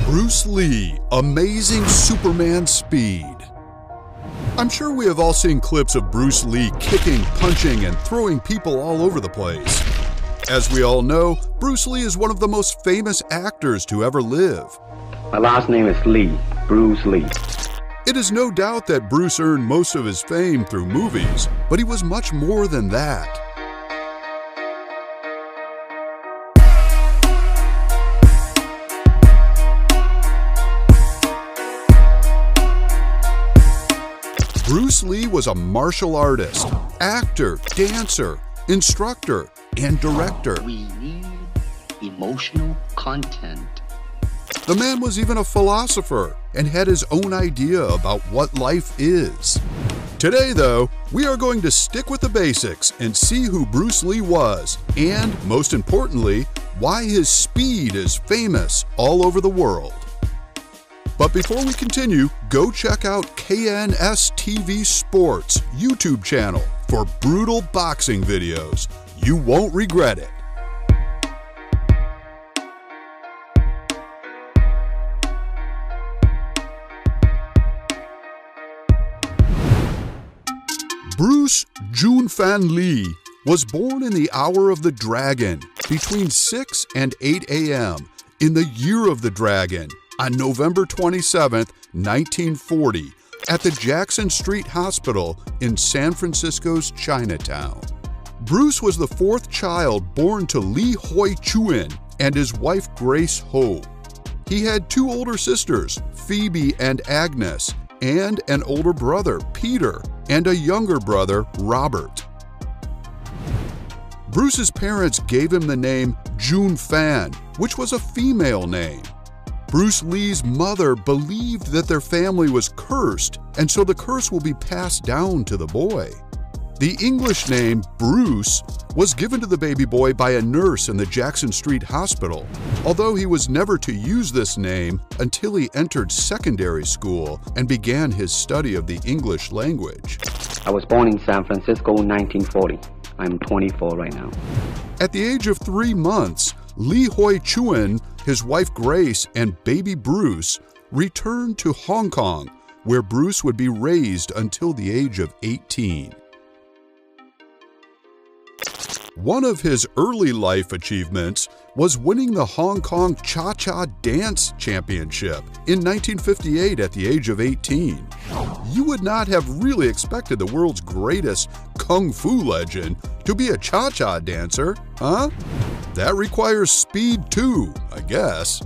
Bruce Lee, amazing Superman speed. I'm sure we have all seen clips of Bruce Lee kicking, punching, and throwing people all over the place. As we all know, Bruce Lee is one of the most famous actors to ever live. My last name is Lee, Bruce Lee. It is no doubt that Bruce earned most of his fame through movies, but he was much more than that. Bruce Lee was a martial artist, actor, dancer, instructor, and director. We need emotional content. The man was even a philosopher and had his own idea about what life is. Today, though, we are going to stick with the basics and see who Bruce Lee was, and, most importantly, why his speed is famous all over the world. But before we continue, go check out KNS TV Sports YouTube channel for brutal boxing videos. You won't regret it. Bruce Junfan Lee was born in the hour of the dragon between 6 and 8 a.m. in the year of the dragon on November 27, 1940, at the Jackson Street Hospital in San Francisco's Chinatown. Bruce was the fourth child born to Li Hoi Chuen and his wife Grace Ho. He had two older sisters, Phoebe and Agnes, and an older brother, Peter, and a younger brother, Robert. Bruce's parents gave him the name Jun Fan, which was a female name. Bruce Lee's mother believed that their family was cursed, and so the curse will be passed down to the boy. The English name Bruce was given to the baby boy by a nurse in the Jackson Street Hospital, although he was never to use this name until he entered secondary school and began his study of the English language. I was born in San Francisco in 1940. I'm 24 right now. At the age of 3 months, Li Hoi Chuen, his wife Grace, and baby Bruce returned to Hong Kong, where Bruce would be raised until the age of 18. One of his early life achievements was winning the Hong Kong Cha-Cha Dance Championship in 1958 at the age of 18. You would not have really expected the world's greatest kung fu legend to be a cha-cha dancer, huh? That requires speed too, I guess.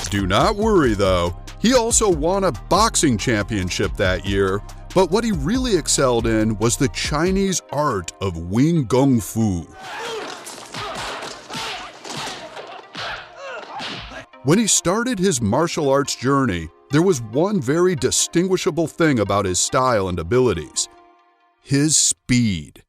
Do not worry though, he also won a boxing championship that year, but what he really excelled in was the Chinese art of Wing Gung Fu. When he started his martial arts journey, there was one very distinguishable thing about his style and abilities: his speed.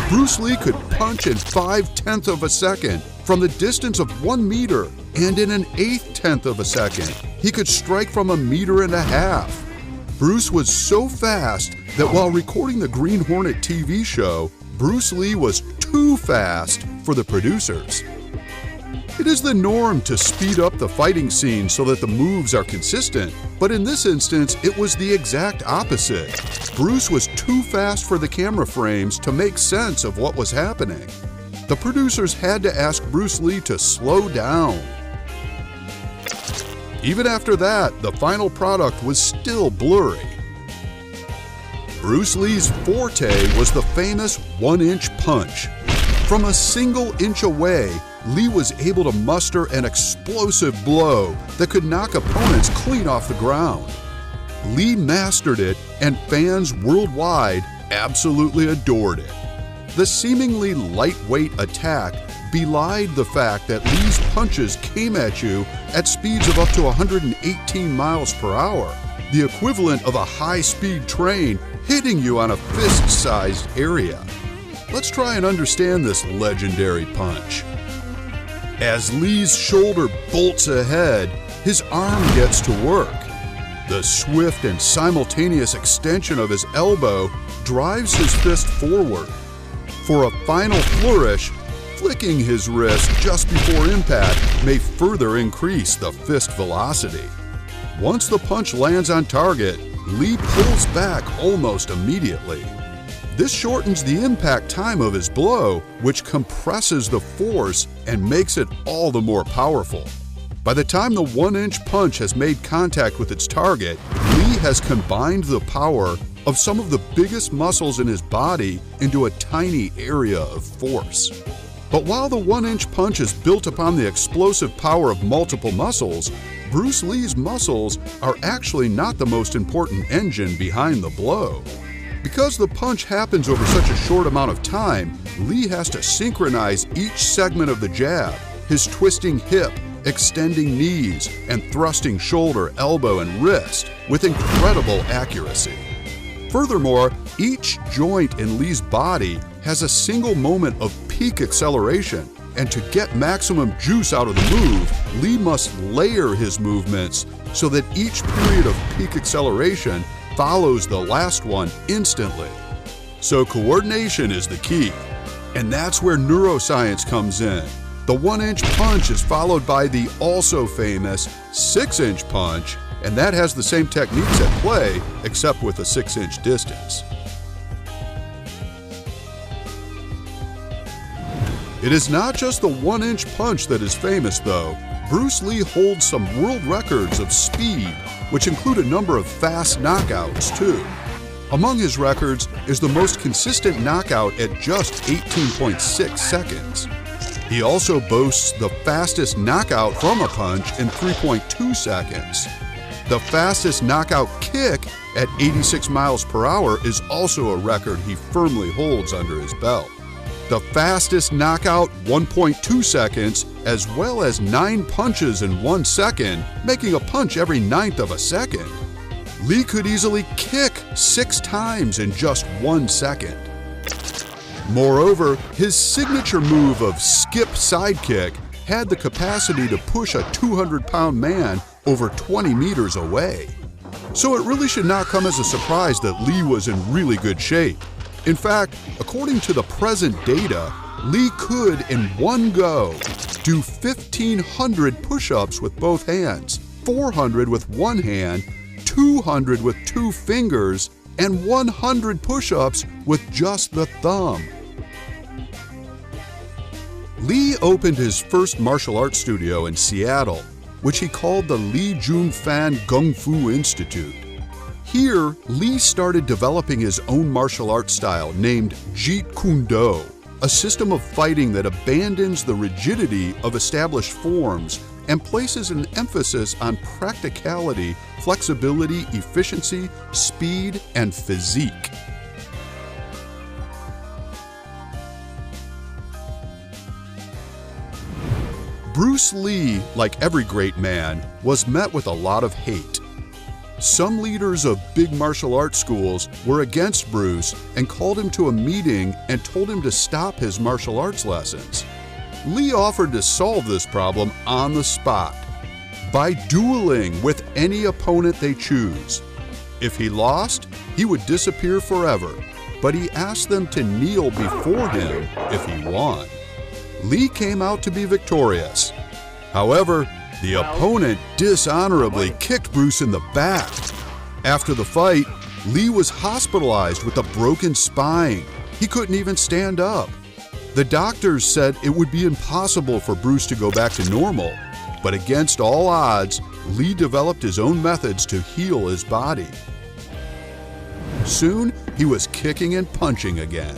Bruce Lee could punch in 5/10 of a second from the distance of 1 meter, and in an 1/8 of a second, he could strike from 1.5 meters. Bruce was so fast that while recording the Green Hornet TV show, Bruce Lee was too fast for the producers. It is the norm to speed up the fighting scene so that the moves are consistent, but in this instance, it was the exact opposite. Bruce was too fast for the camera frames to make sense of what was happening. The producers had to ask Bruce Lee to slow down. Even after that, the final product was still blurry. Bruce Lee's forte was the famous 1-inch punch. From a single inch away, Lee was able to muster an explosive blow that could knock opponents clean off the ground. Lee mastered it, and fans worldwide absolutely adored it. The seemingly lightweight attack belied the fact that Lee's punches came at you at speeds of up to 118 miles per hour, the equivalent of a high-speed train hitting you on a fist-sized area. Let's try and understand this legendary punch. As Lee's shoulder bolts ahead, his arm gets to work. The swift and simultaneous extension of his elbow drives his fist forward. For a final flourish, flicking his wrist just before impact may further increase the fist velocity. Once the punch lands on target, Lee pulls back almost immediately. This shortens the impact time of his blow, which compresses the force and makes it all the more powerful. By the time the 1-inch punch has made contact with its target, Lee has combined the power of some of the biggest muscles in his body into a tiny area of force. But while the 1-inch punch is built upon the explosive power of multiple muscles, Bruce Lee's muscles are actually not the most important engine behind the blow. Because the punch happens over such a short amount of time, Lee has to synchronize each segment of the jab, his twisting hip, extending knees, and thrusting shoulder, elbow, and wrist with incredible accuracy. Furthermore, each joint in Lee's body has a single moment of peak acceleration, and to get maximum juice out of the move, Lee must layer his movements so that each period of peak acceleration follows the last one instantly. So coordination is the key, and that's where neuroscience comes in. The 1-inch punch is followed by the also famous 6-inch punch, and that has the same techniques at play, except with a 6-inch distance. It is not just the 1-inch punch that is famous, though. Bruce Lee holds some world records of speed, which include a number of fast knockouts, too. Among his records is the most consistent knockout at just 18.6 seconds. He also boasts the fastest knockout from a punch in 3.2 seconds. The fastest knockout kick at 86 miles per hour is also a record he firmly holds under his belt. The fastest knockout, 1.2 seconds, as well as 9 punches in 1 second, making a punch every 1/9 of a second. Lee could easily kick 6 times in just 1 second. Moreover, his signature move of skip sidekick had the capacity to push a 200-pound man over 20 meters away. So it really should not come as a surprise that Lee was in really good shape. In fact, according to the present data, Lee could, in one go, do 1,500 push-ups with both hands, 400 with one hand, 200 with 2 fingers, and 100 push-ups with just the thumb. Lee opened his first martial arts studio in Seattle, which he called the Lee Jun Fan Kung Fu Institute. Here, Lee started developing his own martial arts style named Jeet Kune Do, a system of fighting that abandons the rigidity of established forms and places an emphasis on practicality, flexibility, efficiency, speed, and physique. Bruce Lee, like every great man, was met with a lot of hate. Some leaders of big martial arts schools were against Bruce and called him to a meeting and told him to stop his martial arts lessons. Lee offered to solve this problem on the spot by dueling with any opponent they choose. If he lost, he would disappear forever, but he asked them to kneel before him if he won. Lee came out to be victorious. However, the opponent dishonorably kicked Bruce in the back. After the fight, Lee was hospitalized with a broken spine. He couldn't even stand up. The doctors said it would be impossible for Bruce to go back to normal, but against all odds, Lee developed his own methods to heal his body. Soon, he was kicking and punching again.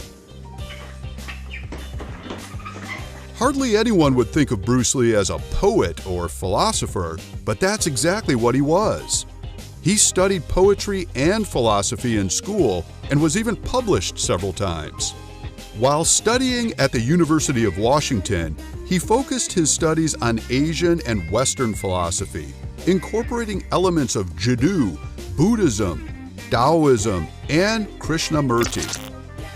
Hardly anyone would think of Bruce Lee as a poet or philosopher, but that's exactly what he was. He studied poetry and philosophy in school and was even published several times. While studying at the University of Washington, he focused his studies on Asian and Western philosophy, incorporating elements of Jiddu, Buddhism, Taoism, and Krishnamurti.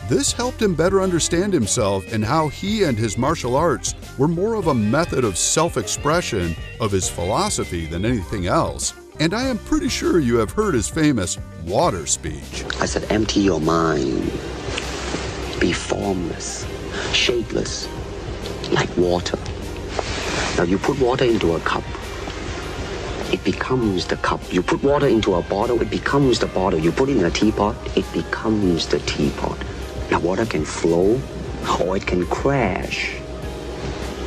This helped him better understand himself and how he and his martial arts were more of a method of self-expression of his philosophy than anything else. And I am pretty sure you have heard his famous water speech. I said, empty your mind. Be formless, shapeless, like water. Now you put water into a cup, it becomes the cup. You put water into a bottle, it becomes the bottle. You put it in a teapot, it becomes the teapot. Now water can flow or it can crash.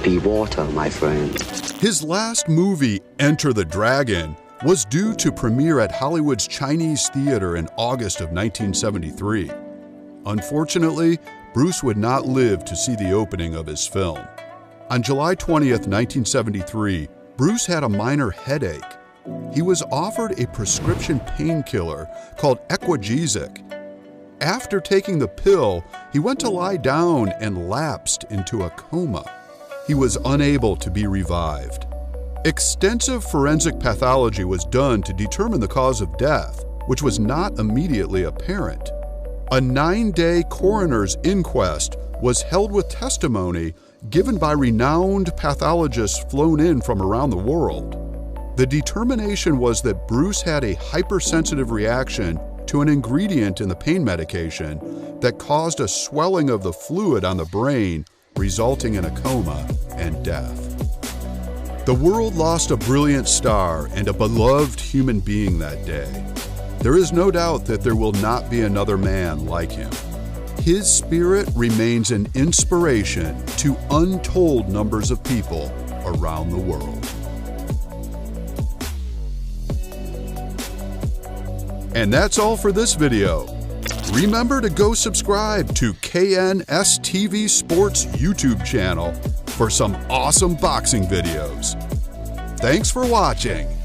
Be water, my friend. His last movie, Enter the Dragon, was due to premiere at Hollywood's Chinese Theater in August of 1973. Unfortunately, Bruce would not live to see the opening of his film. On July 20th, 1973, Bruce had a minor headache. He was offered a prescription painkiller called Equagesic. After taking the pill, he went to lie down and lapsed into a coma. He was unable to be revived. Extensive forensic pathology was done to determine the cause of death, which was not immediately apparent. A 9-day coroner's inquest was held with testimony given by renowned pathologists flown in from around the world. The determination was that Bruce had a hypersensitive reaction to an ingredient in the pain medication that caused a swelling of the fluid on the brain, resulting in a coma and death. The world lost a brilliant star and a beloved human being that day. There is no doubt that there will not be another man like him. His spirit remains an inspiration to untold numbers of people around the world. And that's all for this video. Remember to go subscribe to KNSTV Sports YouTube channel for some awesome boxing videos. Thanks for watching.